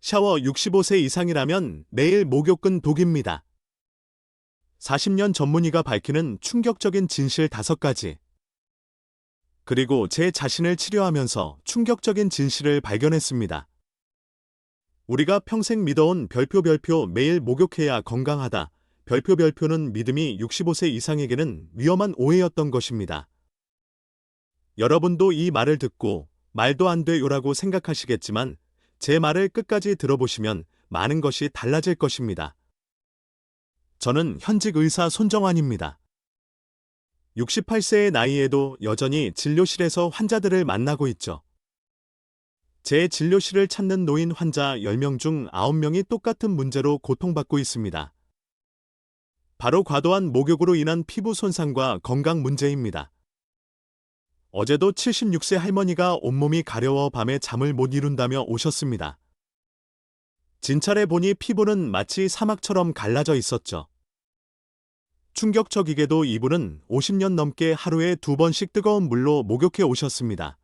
샤워 65세 이상이라면 매일 목욕은 독입니다. 40년 전문의가 밝히는 충격적인 진실 5가지. 그리고 제 자신을 치료하면서 충격적인 진실을 발견했습니다. 우리가 평생 믿어온 별표 매일 목욕해야 건강하다. 별표는 믿음이 65세 이상에게는 위험한 오해였던 것입니다. 여러분도 이 말을 듣고 말도 안 돼요라고 생각하시겠지만 제 말을 끝까지 들어보시면 많은 것이 달라질 것입니다. 저는 현직 의사 손정환입니다. 68세의 나이에도 여전히 진료실에서 환자들을 만나고 있죠. 제 진료실을 찾는 노인 환자 10명 중 9명이 똑같은 문제로 고통받고 있습니다. 바로 과도한 목욕으로 인한 피부 손상과 건강 문제입니다. 어제도 76세 할머니가 온몸이 가려워 밤에 잠을 못 이룬다며 오셨습니다. 진찰해 보니 피부는 마치 사막처럼 갈라져 있었죠. 충격적이게도 이분은 50년 넘게 하루에 2번씩 뜨거운 물로 목욕해 오셨습니다.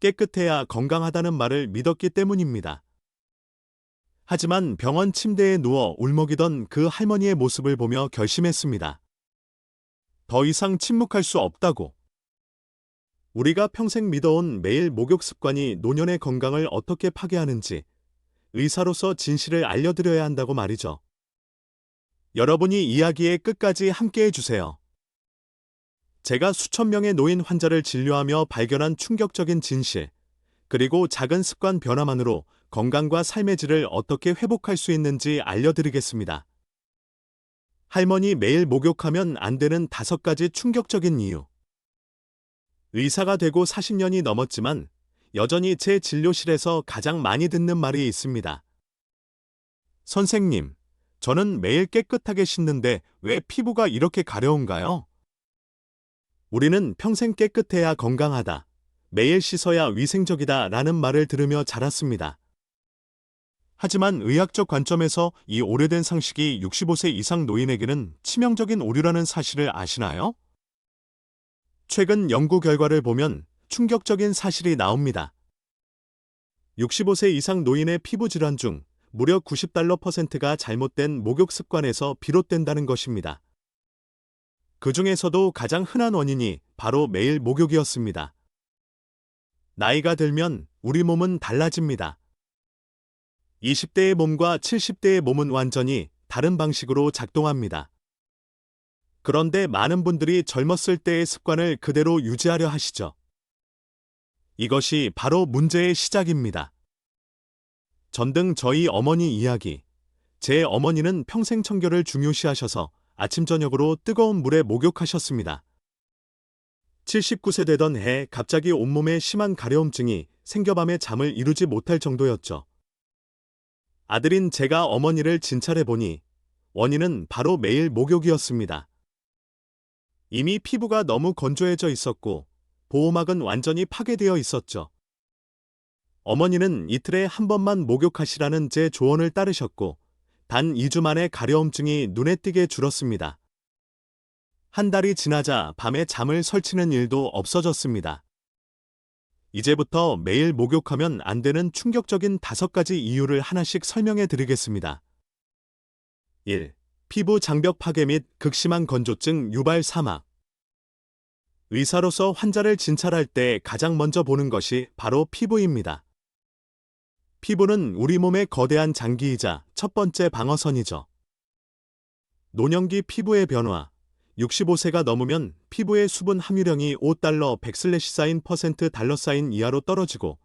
깨끗해야 건강하다는 말을 믿었기 때문입니다. 하지만 병원 침대에 누워 울먹이던 그 할머니의 모습을 보며 결심했습니다. 더 이상 침묵할 수 없다고. 우리가 평생 믿어온 매일 목욕 습관이 노년의 건강을 어떻게 파괴하는지 의사로서 진실을 알려드려야 한다고 말이죠. 여러분이 이야기의 끝까지 함께해 주세요. 제가 수천 명의 노인 환자를 진료하며 발견한 충격적인 진실, 그리고 작은 습관 변화만으로 건강과 삶의 질을 어떻게 회복할 수 있는지 알려드리겠습니다. 할머니 매일 목욕하면 안 되는 5가지 충격적인 이유. 의사가 되고 40년이 넘었지만 여전히 제 진료실에서 가장 많이 듣는 말이 있습니다. 선생님, 저는 매일 깨끗하게 씻는데 왜 피부가 이렇게 가려운가요? 우리는 평생 깨끗해야 건강하다, 매일 씻어야 위생적이다 라는 말을 들으며 자랐습니다. 하지만 의학적 관점에서 이 오래된 상식이 65세 이상 노인에게는 치명적인 오류라는 사실을 아시나요? 최근 연구 결과를 보면 충격적인 사실이 나옵니다. 65세 이상 노인의 피부 질환 중 무려 90%가 잘못된 목욕 습관에서 비롯된다는 것입니다. 그 중에서도 가장 흔한 원인이 바로 매일 목욕이었습니다. 나이가 들면 우리 몸은 달라집니다. 20대의 몸과 70대의 몸은 완전히 다른 방식으로 작동합니다. 그런데 많은 분들이 젊었을 때의 습관을 그대로 유지하려 하시죠. 이것이 바로 문제의 시작입니다. 전등 저희 어머니 이야기. 제 어머니는 평생 청결을 중요시하셔서 아침 저녁으로 뜨거운 물에 목욕하셨습니다. 79세 되던 해 갑자기 온몸에 심한 가려움증이 생겨 밤에 잠을 이루지 못할 정도였죠. 아들인 제가 어머니를 진찰해 보니 원인은 바로 매일 목욕이었습니다. 이미 피부가 너무 건조해져 있었고 보호막은 완전히 파괴되어 있었죠. 어머니는 이틀에 한 번만 목욕하시라는 제 조언을 따르셨고 단 2주 만에 가려움증이 눈에 띄게 줄었습니다. 한 달이 지나자 밤에 잠을 설치는 일도 없어졌습니다. 이제부터 매일 목욕하면 안 되는 충격적인 5가지 이유를 하나씩 설명해 드리겠습니다. 1. 피부 장벽 파괴 및 극심한 건조증 유발 사막. 의사로서 환자를 진찰할 때 가장 먼저 보는 것이 바로 피부입니다. 피부는 우리 몸의 거대한 장기이자 첫 번째 방어선이죠. 노년기 피부의 변화. 65세가 넘으면 피부의 수분 함유량이 5달러 100/사인% 달러 사인 이하로 떨어지고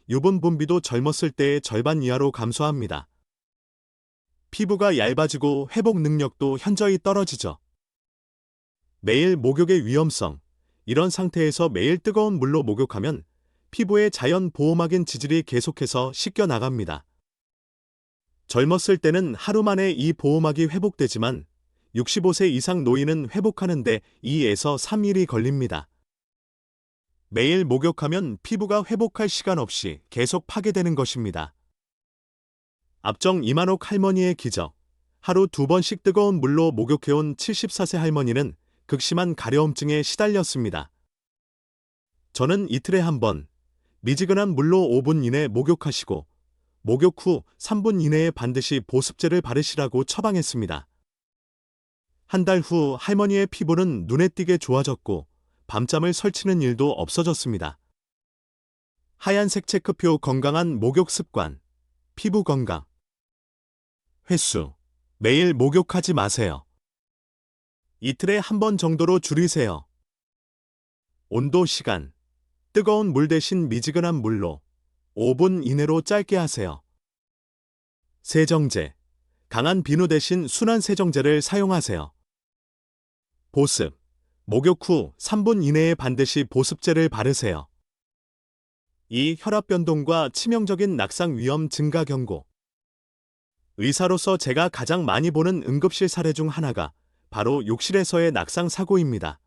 유분 분비도 젊었을 때의 절반 이하로 감소합니다. 피부가 얇아지고 회복 능력도 현저히 떨어지죠. 매일 목욕의 위험성. 이런 상태에서 매일 뜨거운 물로 목욕하면 피부의 자연 보호막인 지질이 계속해서 씻겨 나갑니다. 젊었을 때는 하루 만에 이 보호막이 회복되지만 65세 이상 노인은 회복하는데 2에서 3일이 걸립니다. 매일 목욕하면 피부가 회복할 시간 없이 계속 파괴되는 것입니다. 앞정 이만옥 할머니의 기적. 하루 2번씩 뜨거운 물로 목욕해온 74세 할머니는 극심한 가려움증에 시달렸습니다. 저는 이틀에 한 번, 미지근한 물로 5분 이내 목욕하시고 목욕 후 3분 이내에 반드시 보습제를 바르시라고 처방했습니다. 한 달 후 할머니의 피부는 눈에 띄게 좋아졌고 밤잠을 설치는 일도 없어졌습니다. 하얀색 체크표 건강한 목욕 습관, 피부 건강. 횟수, 매일 목욕하지 마세요. 이틀에 한 번 정도로 줄이세요. 온도 시간, 뜨거운 물 대신 미지근한 물로 5분 이내로 짧게 하세요. 세정제, 강한 비누 대신 순한 세정제를 사용하세요. 보습, 목욕 후 3분 이내에 반드시 보습제를 바르세요. 이 혈압 변동과 치명적인 낙상 위험 증가 경고. 의사로서 제가 가장 많이 보는 응급실 사례 중 하나가 바로 욕실에서의 낙상 사고입니다.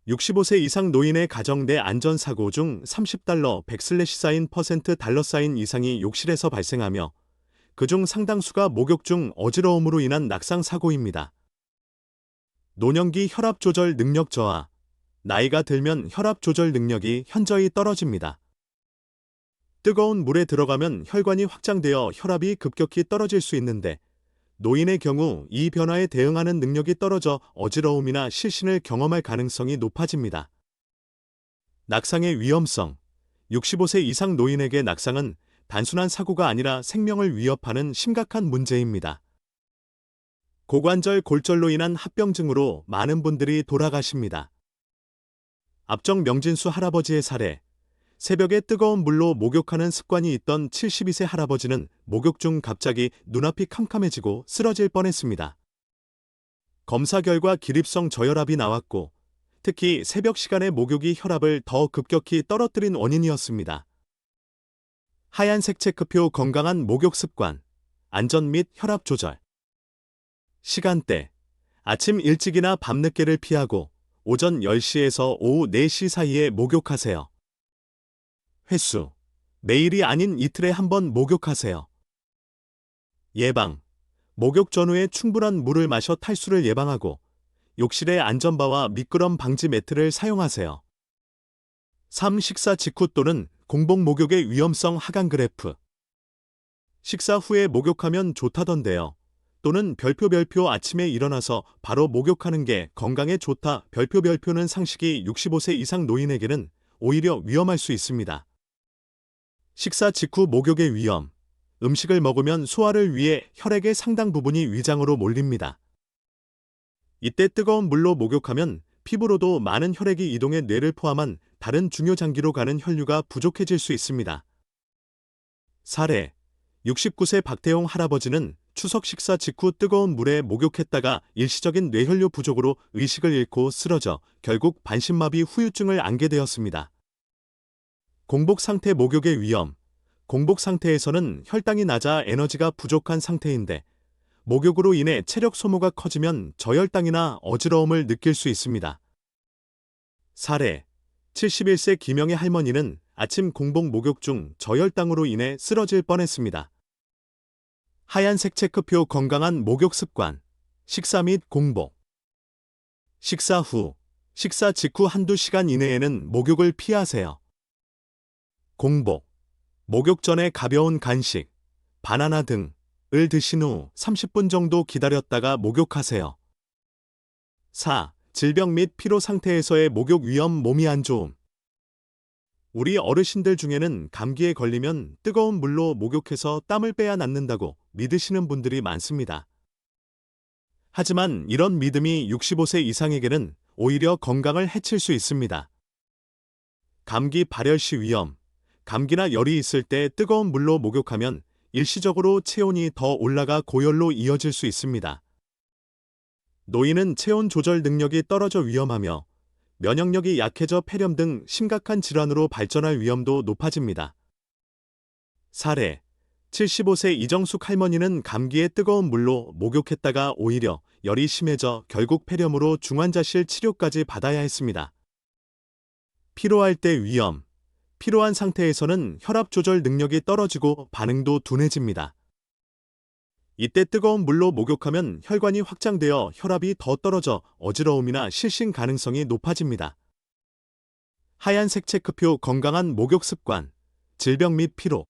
65세 이상 노인의 가정 내 안전사고 중 $30, 100/사인 %달러 사인 이상이 욕실에서 발생하며 그중 상당수가 목욕 중 어지러움으로 인한 낙상 사고입니다. 노년기 혈압 조절 능력 저하. 나이가 들면 혈압 조절 능력이 현저히 떨어집니다. 뜨거운 물에 들어가면 혈관이 확장되어 혈압이 급격히 떨어질 수 있는데 노인의 경우 이 변화에 대응하는 능력이 떨어져 어지러움이나 실신을 경험할 가능성이 높아집니다. 낙상의 위험성. 65세 이상 노인에게 낙상은 단순한 사고가 아니라 생명을 위협하는 심각한 문제입니다. 고관절 골절로 인한 합병증으로 많은 분들이 돌아가십니다. 앞정 명진수 할아버지의 사례. 새벽에 뜨거운 물로 목욕하는 습관이 있던 72세 할아버지는 목욕 중 갑자기 눈앞이 캄캄해지고 쓰러질 뻔했습니다. 검사 결과 기립성 저혈압이 나왔고 특히 새벽 시간에 목욕이 혈압을 더 급격히 떨어뜨린 원인이었습니다. 하얀색 체크표 건강한 목욕 습관, 안전 및 혈압 조절. 시간대, 아침 일찍이나 밤늦게를 피하고 오전 10시에서 오후 4시 사이에 목욕하세요. 횟수, 매일이 아닌 이틀에 한 번 목욕하세요. 예방, 목욕 전후에 충분한 물을 마셔 탈수를 예방하고 욕실의 안전바와 미끄럼 방지 매트를 사용하세요. 3. 식사 직후 또는 공복 목욕의 위험성 하강 그래프. 식사 후에 목욕하면 좋다던데요. 또는 별표 아침에 일어나서 바로 목욕하는 게 건강에 좋다 별표는 상식이 65세 이상 노인에게는 오히려 위험할 수 있습니다. 식사 직후 목욕의 위험. 음식을 먹으면 소화를 위해 혈액의 상당 부분이 위장으로 몰립니다. 이때 뜨거운 물로 목욕하면 피부로도 많은 혈액이 이동해 뇌를 포함한 다른 중요 장기로 가는 혈류가 부족해질 수 있습니다. 사례. 69세 박태용 할아버지는 추석 식사 직후 뜨거운 물에 목욕했다가 일시적인 뇌혈류 부족으로 의식을 잃고 쓰러져 결국 반신마비 후유증을 안게 되었습니다. 공복 상태 목욕의 위험. 공복 상태에서는 혈당이 낮아 에너지가 부족한 상태인데 목욕으로 인해 체력 소모가 커지면 저혈당이나 어지러움을 느낄 수 있습니다. 사례. 71세 김영애 할머니는 아침 공복 목욕 중 저혈당으로 인해 쓰러질 뻔했습니다. 하얀색 체크표 건강한 목욕 습관, 식사 및 공복. 식사 후, 식사 직후 한두 시간 이내에는 목욕을 피하세요. 공복, 목욕 전에 가벼운 간식, 바나나 등을 드신 후 30분 정도 기다렸다가 목욕하세요. 4. 질병 및 피로 상태에서의 목욕 위험 몸이 안 좋음. 우리 어르신들 중에는 감기에 걸리면 뜨거운 물로 목욕해서 땀을 빼야 낫는다고 믿으시는 분들이 많습니다. 하지만 이런 믿음이 65세 이상에게는 오히려 건강을 해칠 수 있습니다. 감기 발열시 위험. 감기나 열이 있을 때 뜨거운 물로 목욕하면 일시적으로 체온이 더 올라가 고열로 이어질 수 있습니다. 노인은 체온 조절 능력이 떨어져 위험하며 면역력이 약해져 폐렴 등 심각한 질환으로 발전할 위험도 높아집니다. 사례. 75세 이정숙 할머니는 감기에 뜨거운 물로 목욕했다가 오히려 열이 심해져 결국 폐렴으로 중환자실 치료까지 받아야 했습니다. 피로할 때 위험. 피로한 상태에서는 혈압 조절 능력이 떨어지고 반응도 둔해집니다. 이때 뜨거운 물로 목욕하면 혈관이 확장되어 혈압이 더 떨어져 어지러움이나 실신 가능성이 높아집니다. 하얀색 체크표 건강한 목욕 습관, 질병 및 피로.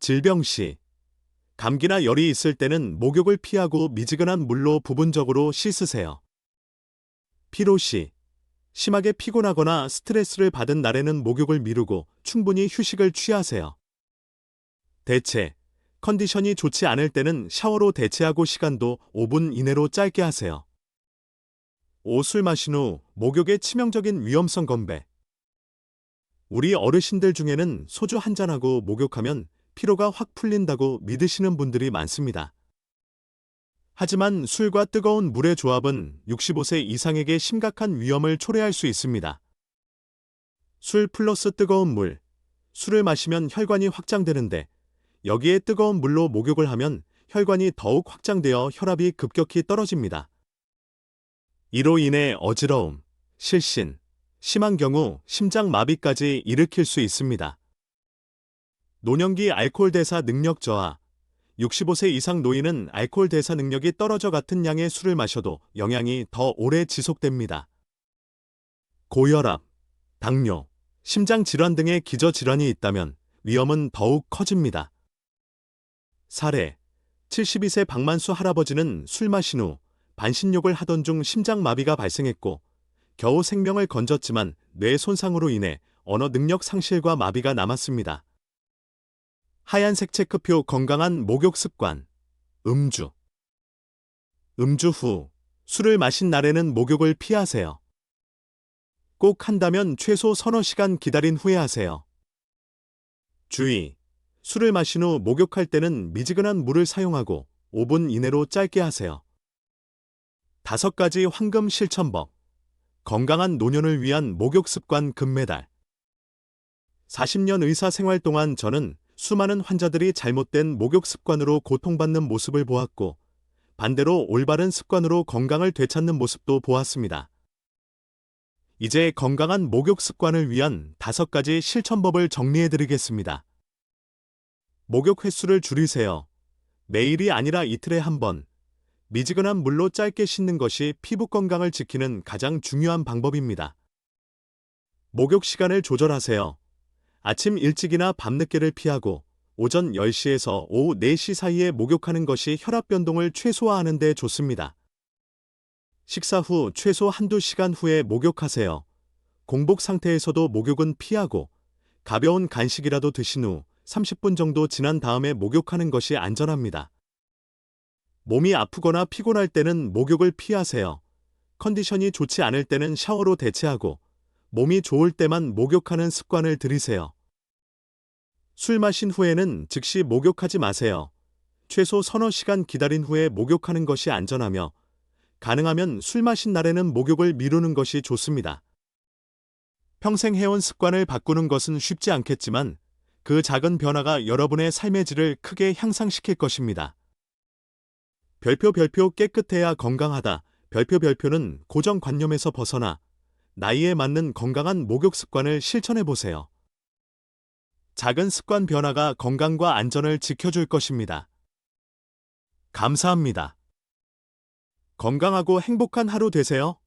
질병 시, 감기나 열이 있을 때는 목욕을 피하고 미지근한 물로 부분적으로 씻으세요. 피로 시, 심하게 피곤하거나 스트레스를 받은 날에는 목욕을 미루고 충분히 휴식을 취하세요. 대체, 컨디션이 좋지 않을 때는 샤워로 대체하고 시간도 5분 이내로 짧게 하세요. 술 마신 후 목욕의 치명적인 위험성 건배. 우리 어르신들 중에는 소주 한 잔하고 목욕하면 피로가 확 풀린다고 믿으시는 분들이 많습니다. 하지만 술과 뜨거운 물의 조합은 65세 이상에게 심각한 위험을 초래할 수 있습니다. 술 플러스 뜨거운 물. 술을 마시면 혈관이 확장되는데 여기에 뜨거운 물로 목욕을 하면 혈관이 더욱 확장되어 혈압이 급격히 떨어집니다. 이로 인해 어지러움, 실신, 심한 경우 심장마비까지 일으킬 수 있습니다. 노년기 알코올 대사 능력 저하. 65세 이상 노인은 알코올 대사 능력이 떨어져 같은 양의 술을 마셔도 영향이 더 오래 지속됩니다. 고혈압, 당뇨, 심장질환 등의 기저질환이 있다면 위험은 더욱 커집니다. 사례, 72세 박만수 할아버지는 술 마신 후 반신욕을 하던 중 심장마비가 발생했고 겨우 생명을 건졌지만 뇌 손상으로 인해 언어 능력 상실과 마비가 남았습니다. 하얀색 체크표 건강한 목욕 습관. 음주. 음주 후 술을 마신 날에는 목욕을 피하세요. 꼭 한다면 최소 서너 시간 기다린 후에 하세요. 주의. 술을 마신 후 목욕할 때는 미지근한 물을 사용하고 5분 이내로 짧게 하세요. 5가지 황금 실천법. 건강한 노년을 위한 목욕 습관 금메달. 40년 의사 생활 동안 저는 수많은 환자들이 잘못된 목욕 습관으로 고통받는 모습을 보았고 반대로 올바른 습관으로 건강을 되찾는 모습도 보았습니다. 이제 건강한 목욕 습관을 위한 5가지 실천법을 정리해드리겠습니다. 목욕 횟수를 줄이세요. 매일이 아니라 이틀에 한 번. 미지근한 물로 짧게 씻는 것이 피부 건강을 지키는 가장 중요한 방법입니다. 목욕 시간을 조절하세요. 아침 일찍이나 밤늦게를 피하고 오전 10시에서 오후 4시 사이에 목욕하는 것이 혈압 변동을 최소화하는 데 좋습니다. 식사 후 최소 한두 시간 후에 목욕하세요. 공복 상태에서도 목욕은 피하고 가벼운 간식이라도 드신 후 30분 정도 지난 다음에 목욕하는 것이 안전합니다. 몸이 아프거나 피곤할 때는 목욕을 피하세요. 컨디션이 좋지 않을 때는 샤워로 대체하고 몸이 좋을 때만 목욕하는 습관을 들이세요. 술 마신 후에는 즉시 목욕하지 마세요. 최소 서너 시간 기다린 후에 목욕하는 것이 안전하며 가능하면 술 마신 날에는 목욕을 미루는 것이 좋습니다. 평생 해온 습관을 바꾸는 것은 쉽지 않겠지만 그 작은 변화가 여러분의 삶의 질을 크게 향상시킬 것입니다. 별표 깨끗해야 건강하다. 별표는 고정관념에서 벗어나 나이에 맞는 건강한 목욕 습관을 실천해 보세요. 작은 습관 변화가 건강과 안전을 지켜줄 것입니다. 감사합니다. 건강하고 행복한 하루 되세요.